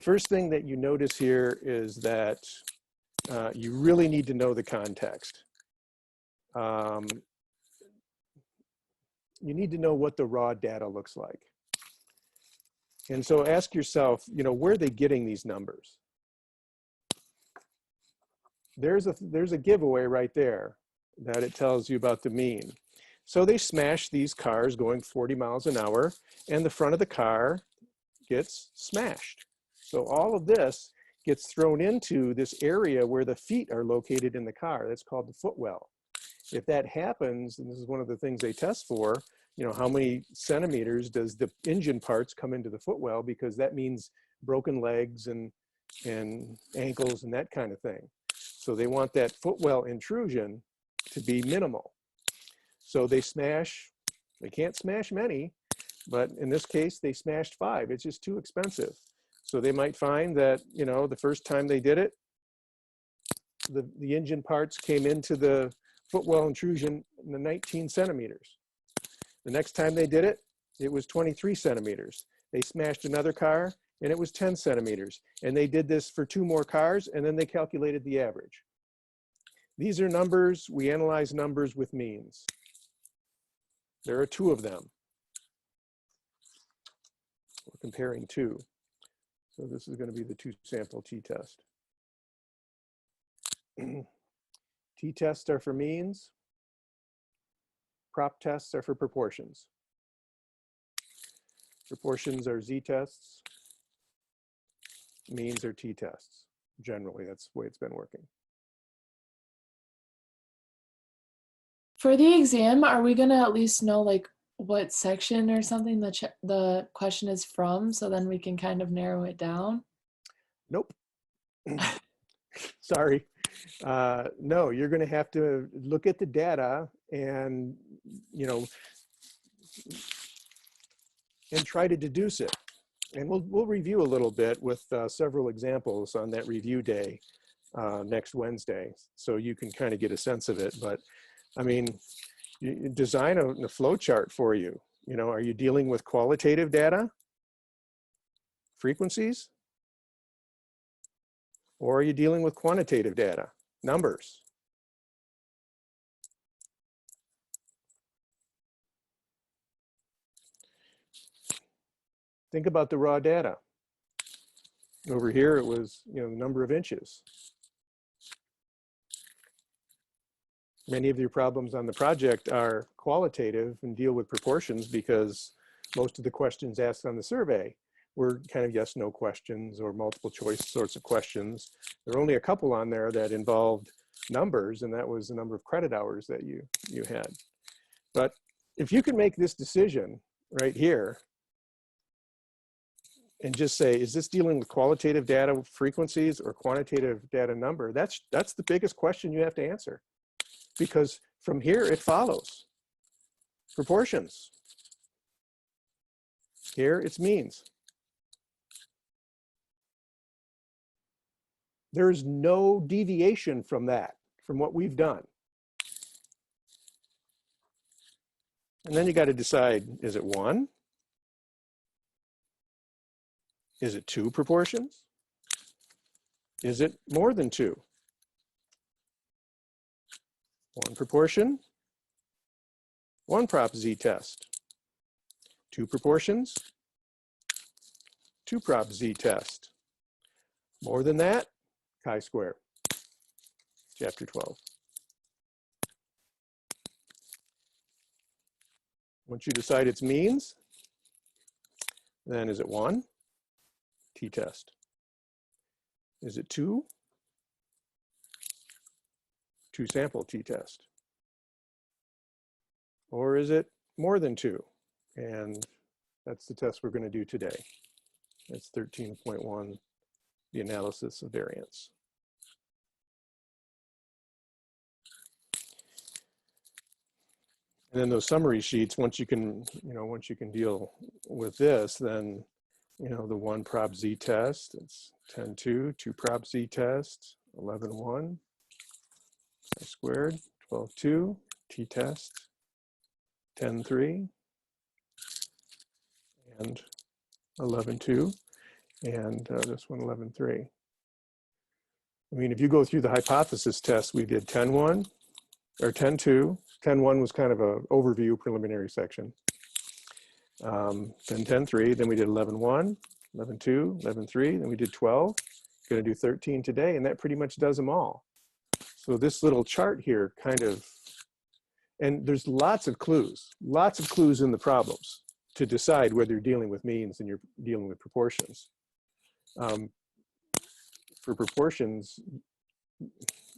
first thing that you notice here is that you really need to know the context. You need to know what the raw data looks like. And so ask yourself, where are they getting these numbers? There's a giveaway right there that it tells you about the mean. So they smash these cars going 40 miles an hour, and the front of the car gets smashed. So all of this gets thrown into this area where the feet are located in the car. That's called the footwell. If that happens, and this is one of the things they test for, how many centimeters does the engine parts come into the footwell, because that means broken legs and ankles and that kind of thing. So they want that footwell intrusion to be minimal. So they can't smash many, but in this case, they smashed 5. It's just too expensive. So they might find that, the first time they did it, the engine parts came into the footwell intrusion in the 19 centimeters. The next time they did it, it was 23 centimeters. They smashed another car and it was 10 centimeters. And they did this for 2 more cars, and then they calculated the average. These are numbers. We analyze numbers with means. There are 2 of them. We're comparing 2. So this is going to be the 2-sample t-test. T-tests are for means. Prop tests are for proportions. Proportions are z-tests. Means are t-tests. Generally, that's the way it's been working. For the exam, are we gonna at least know like what section or something the question is from, so then we can kind of narrow it down? Nope. Sorry. No, you're going to have to look at the data and, and try to deduce it. And we'll review a little bit with several examples on that review day next Wednesday, so you can kind of get a sense of it. But I mean, you design a flow chart for you. Are you dealing with qualitative data, frequencies, or are you dealing with quantitative data, numbers? Think about the raw data. Over here, it was, the number of inches. Many of your problems on the project are qualitative and deal with proportions, because most of the questions asked on the survey were kind of yes/no questions or multiple choice sorts of questions. There are only a couple on there that involved numbers, and that was the number of credit hours that you had. But if you can make this decision right here and just say, is this dealing with qualitative data frequencies or quantitative data number? That's the biggest question you have to answer, because from here it follows. Proportions. Here it's means. There is no deviation from that, from what we've done. And then you got to decide, is it 1? Is it 2 proportions? Is it more than 2? 1 proportion, 1 prop z-test. 2 proportions, 2 prop z-test. More than that, chi-square, chapter 12. Once you decide its means, then is it 1? T-test. Is it 2? 2-sample t-test. Or is it more than 2? And that's the test we're going to do today. That's 13.1, the analysis of variance. And then those summary sheets, once you can deal with this, then, the 1 prop z test, it's 10.2, 2 prop z test, 11.1, squared, 12.2, t-test, 10.3, and 11.2. and this one 11.3. I mean, if you go through the hypothesis test, we did 10.1 or 10.2. 10.1 was kind of an overview preliminary section. Then 10.3, then we did 11.1, 11.2, 11.3, then we did 12. Going to do 13 today, and that pretty much does them all. So this little chart here kind of, and there's lots of clues in the problems to decide whether you're dealing with means and you're dealing with proportions. For proportions,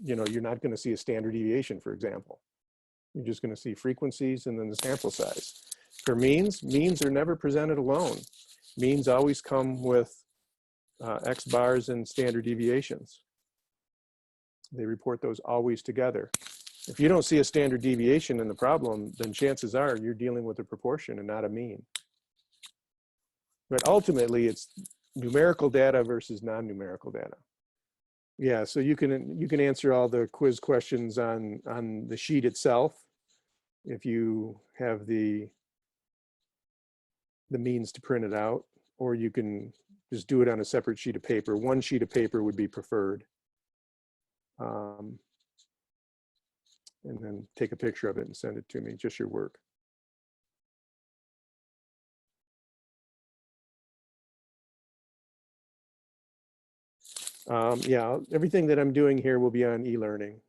you know, you're not going to see a standard deviation, for example. You're just going to see frequencies and then the sample size. For means are never presented alone. Means always come with X bars and standard deviations. They report those always together. If you don't see a standard deviation in the problem, then chances are you're dealing with a proportion and not a mean. But ultimately, it's numerical data versus non-numerical data. Yeah, so you can answer all the quiz questions on the sheet itself if you have the means to print it out, or you can just do it on a separate sheet of paper. One sheet of paper would be preferred. And then take a picture of it and send it to me, just your work. Yeah, everything that I'm doing here will be on e-learning.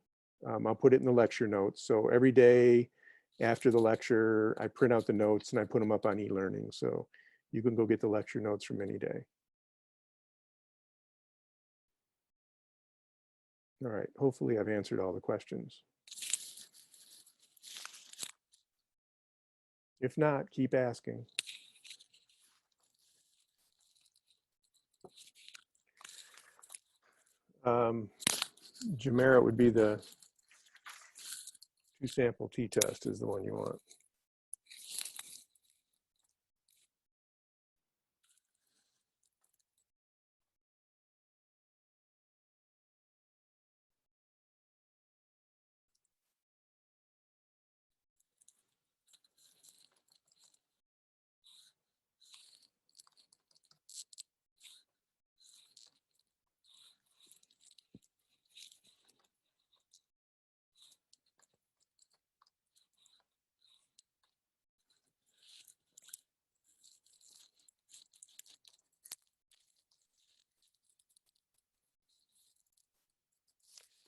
I'll put it in the lecture notes. So every day after the lecture, I print out the notes and I put them up on e-learning. So you can go get the lecture notes from any day. All right, hopefully I've answered all the questions. If not, keep asking. Gemera would be the two-sample t-test is the one you want.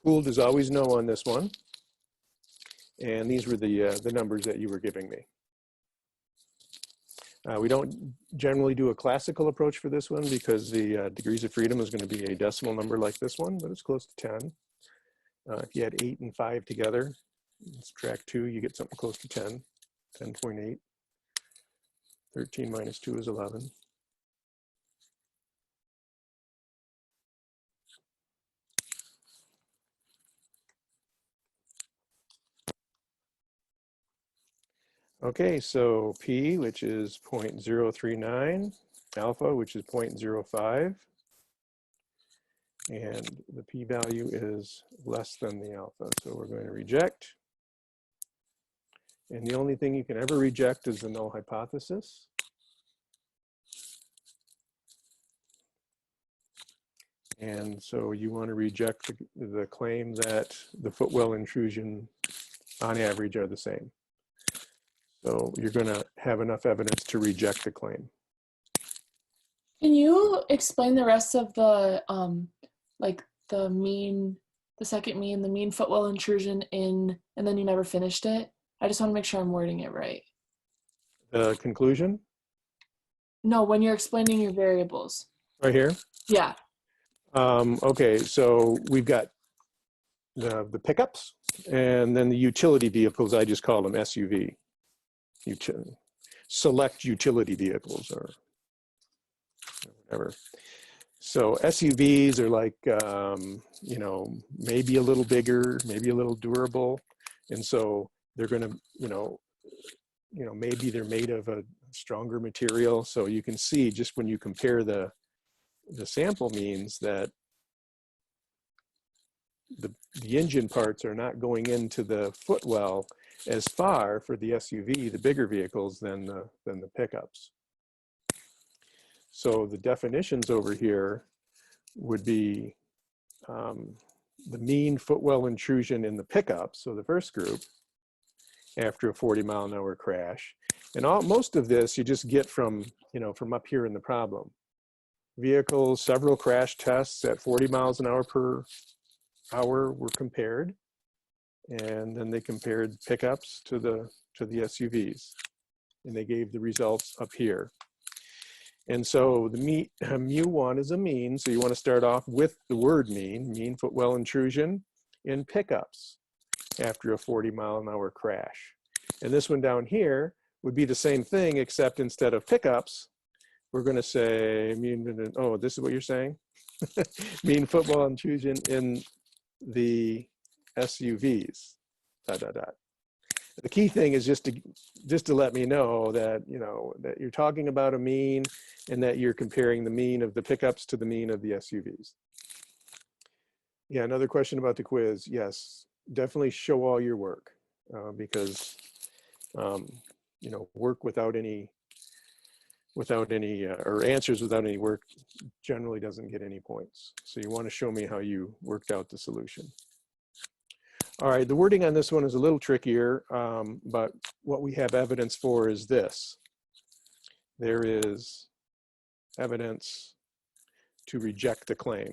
Pooled is always no on this one. And these were the numbers that you were giving me. We don't generally do a classical approach for this one because the degrees of freedom is going to be a decimal number like this one, but it's close to 10. If you had 8 and 5 together, subtract 2, you get something close to 10, 10.8. 13 minus 2 is 11. Okay, so P, which is 0.039, alpha, which is 0.05, and the p-value is less than the alpha, so we're going to reject. And the only thing you can ever reject is the null hypothesis. And so you want to reject the claim that the footwell intrusion on average are the same. So you're going to have enough evidence to reject the claim. Can you explain the rest of the, like the mean, the second mean, the mean footwell intrusion in, and then you never finished it? I just want to make sure I'm wording it right. The conclusion? No, when you're explaining your variables. Right here? Yeah. Okay, so we've got the pickups and then the utility vehicles. I just call them SUV. Select utility vehicles or whatever. So SUVs are like, you know, maybe a little bigger, maybe a little durable. And so they're going to, you know, maybe they're made of a stronger material. So you can see just when you compare the sample means that the engine parts are not going into the footwell as far for the SUV, the bigger vehicles, than the pickups. So the definitions over here would be the mean footwell intrusion in the pickup, so the first group, after a 40-mile-an-hour crash. And most of this you just get from, from up here in the problem. Vehicles, several crash tests at 40 miles an hour per hour were compared. And then they compared pickups to the SUVs. And they gave the results up here. And so the mu1 is a mean, so you want to start off with the word mean footwell intrusion in pickups after a 40-mile-an-hour crash. And this one down here would be the same thing, except instead of pickups, we're going to say mean, oh, this is what you're saying? Mean footwell intrusion in the SUVs, ... The key thing is just to let me know that, that you're talking about a mean and that you're comparing the mean of the pickups to the mean of the SUVs. Yeah, another question about the quiz. Yes, definitely show all your work because, work without any, or answers without any work generally doesn't get any points. So you want to show me how you worked out the solution. All right, the wording on this one is a little trickier, but what we have evidence for is this. There is evidence to reject the claim.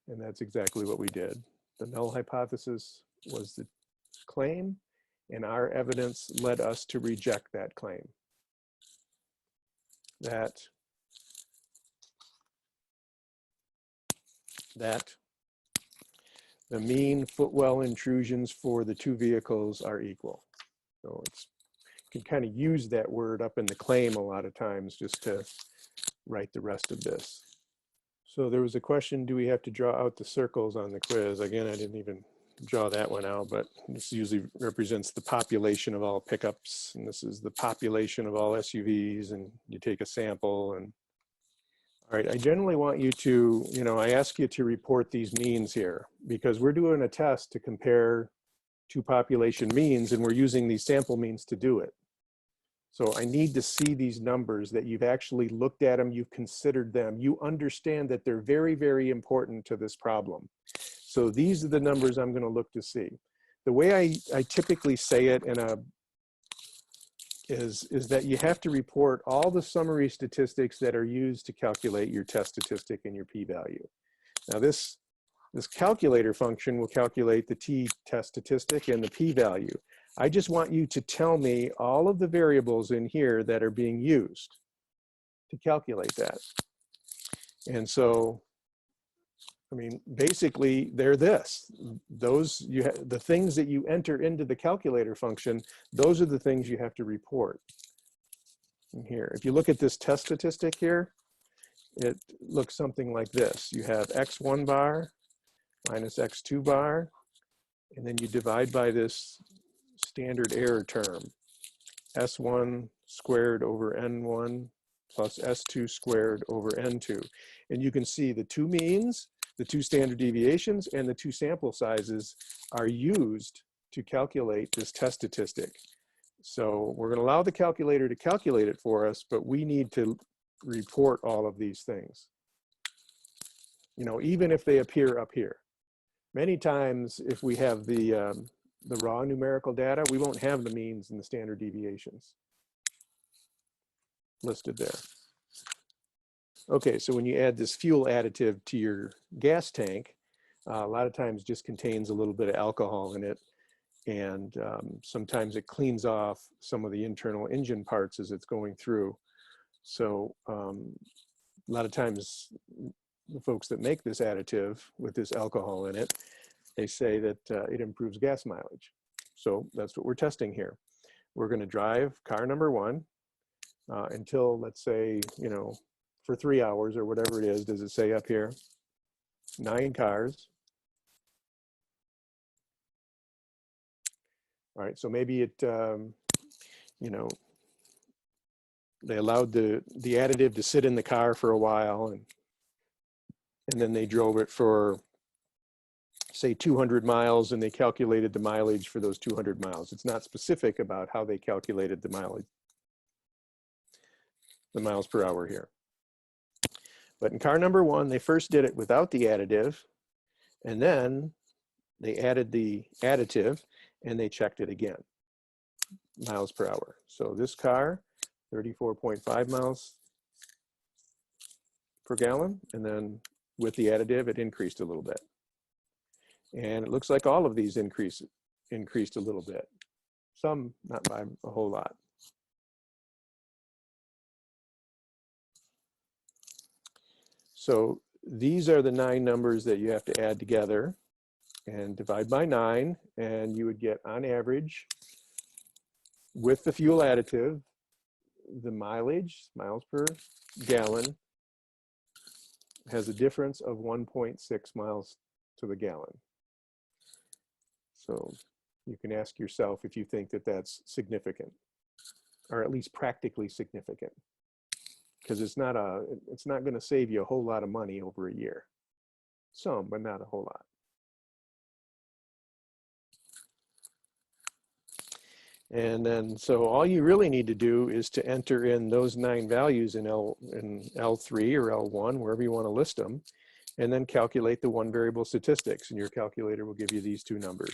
And that's exactly what we did. The null hypothesis was the claim, and our evidence led us to reject that claim. That the mean footwell intrusions for the two vehicles are equal. So you can kind of use that word up in the claim a lot of times just to write the rest of this. So there was a question, do we have to draw out the circles on the quiz? Again, I didn't even draw that one out, but this usually represents the population of all pickups, and this is the population of all SUVs, and you take a sample. And all right, I generally want you to, I ask you to report these means here because we're doing a test to compare two population means, and we're using these sample means to do it. So I need to see these numbers, that you've actually looked at them, you've considered them, you understand that they're very, very important to this problem. So these are the numbers I'm going to look to see. The way I typically say it is that you have to report all the summary statistics that are used to calculate your test statistic and your p-value. Now this calculator function will calculate the t-test statistic and the p-value. I just want you to tell me all of the variables in here that are being used to calculate that. And so, basically they're this. The things that you enter into the calculator function, those are the things you have to report in here. If you look at this test statistic here, it looks something like this. You have x1 bar minus x2 bar, and then you divide by this standard error term, S1 squared over N1 plus S2 squared over N2. And you can see the two means, the two standard deviations, and the two sample sizes are used to calculate this test statistic. So we're going to allow the calculator to calculate it for us, but we need to report all of these things, even if they appear up here. Many times, if we have the raw numerical data, we won't have the means and the standard deviations listed there. Okay, so when you add this fuel additive to your gas tank, a lot of times just contains a little bit of alcohol in it, and sometimes it cleans off some of the internal engine parts as it's going through. So a lot of times the folks that make this additive with this alcohol in it, they say that it improves gas mileage. So that's what we're testing here. We're going to drive car number one until, let's say, for 3 hours or whatever it is. Does it say up here? 9 cars. All right, so maybe it, they allowed the additive to sit in the car for a while, and then they drove it for say 200 miles and they calculated the mileage for those 200 miles. It's not specific about how they calculated the mileage, the miles per hour here. But in car number 1, they first did it without the additive, and then they added the additive and they checked it again, miles per hour. So this car, 34.5 miles per gallon, and then with the additive, it increased a little bit. And it looks like all of these increased a little bit. Some not by a whole lot. So these are the 9 numbers that you have to add together and divide by 9, and you would get, on average, with the fuel additive, the mileage, miles per gallon, has a difference of 1.6 miles to the gallon. So you can ask yourself if you think that that's significant, or at least practically significant, because it's not going to save you a whole lot of money over a year. Some, but not a whole lot. And then, so all you really need to do is to enter in those 9 values in L3 or L1, wherever you want to list them, and then calculate the one variable statistics, and your calculator will give you these 2 numbers.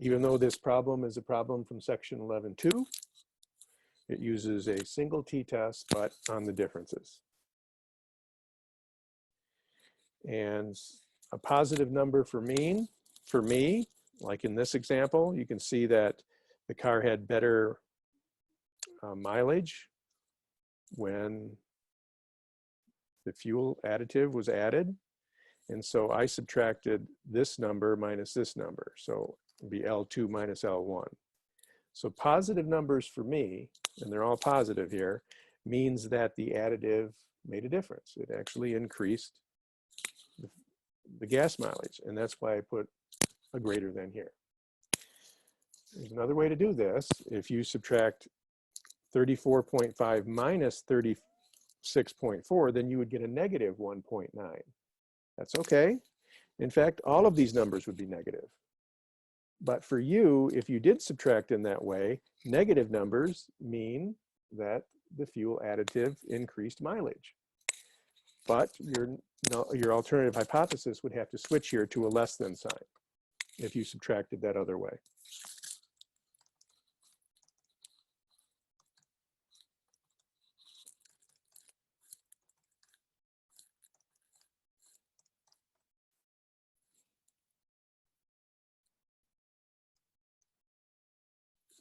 Even though this problem is a problem from section 11.2, it uses a single t-test, but on the differences. And a positive number for mean, for me, like in this example, you can see that the car had better mileage when the fuel additive was added. And so I subtracted this number minus this number. So it'd be L2 minus L1. So positive numbers for me, and they're all positive here, means that the additive made a difference. It actually increased the gas mileage, and that's why I put a greater than here. There's another way to do this. If you subtract 34.5 minus 36.4, then you would get a negative 1.9. That's okay. In fact, all of these numbers would be negative. But for you, if you did subtract in that way, negative numbers mean that the fuel additive increased mileage. But your alternative hypothesis would have to switch here to a less than sign if you subtracted that other way.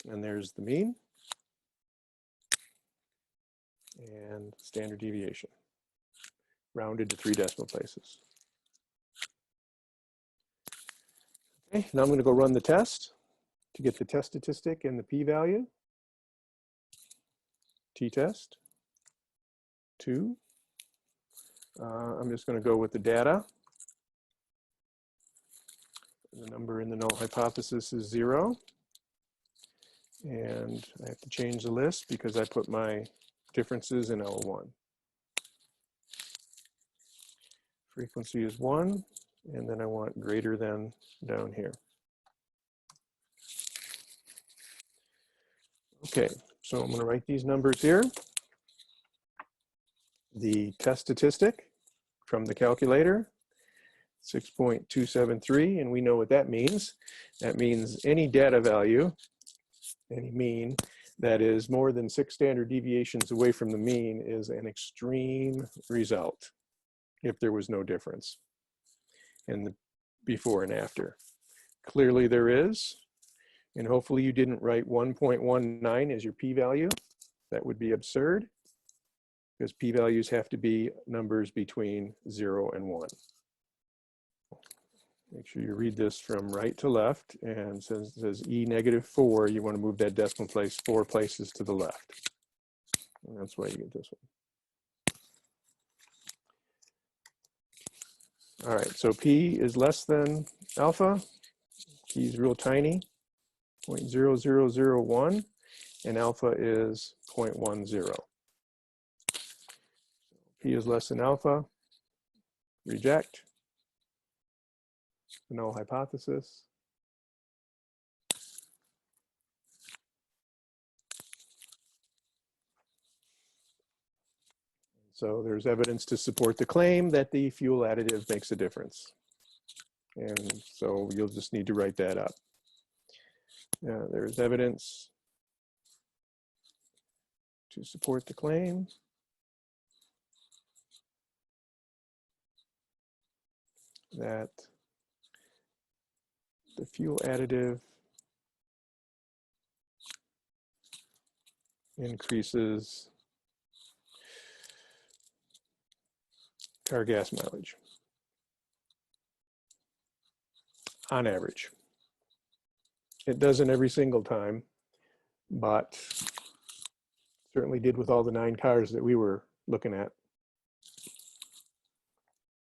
And there's the mean and standard deviation, rounded to 3 decimal places. Okay, now I'm going to go run the test to get the test statistic and the p-value. T-test 2. I'm just going to go with the data. The number in the null hypothesis is 0. And I have to change the list because I put my differences in L1. Frequency is 1, and then I want greater than down here. Okay, so I'm going to write these numbers here. The test statistic from the calculator, 6.273, and we know what that means. That means any data value, any mean, that is more than 6 standard deviations away from the mean is an extreme result if there was no difference in the before and after. Clearly there is, and hopefully you didn't write 1.19 as your p-value. That would be absurd because p-values have to be numbers between 0 and 1. Make sure you read this from right to left, and says E -4, you want to move that decimal place 4 places to the left. And that's why you get this one. All right, so P is less than alpha. P is real tiny, 0.0001, and alpha is 0.10. P P is less than alpha, reject, the null hypothesis. So there's evidence to support the claim that the fuel additive makes a difference. And so you'll just need to write that up. There's evidence to support the claim that the fuel additive increases car gas mileage on average. It doesn't every single time, but certainly did with all the 9 cars that we were looking at.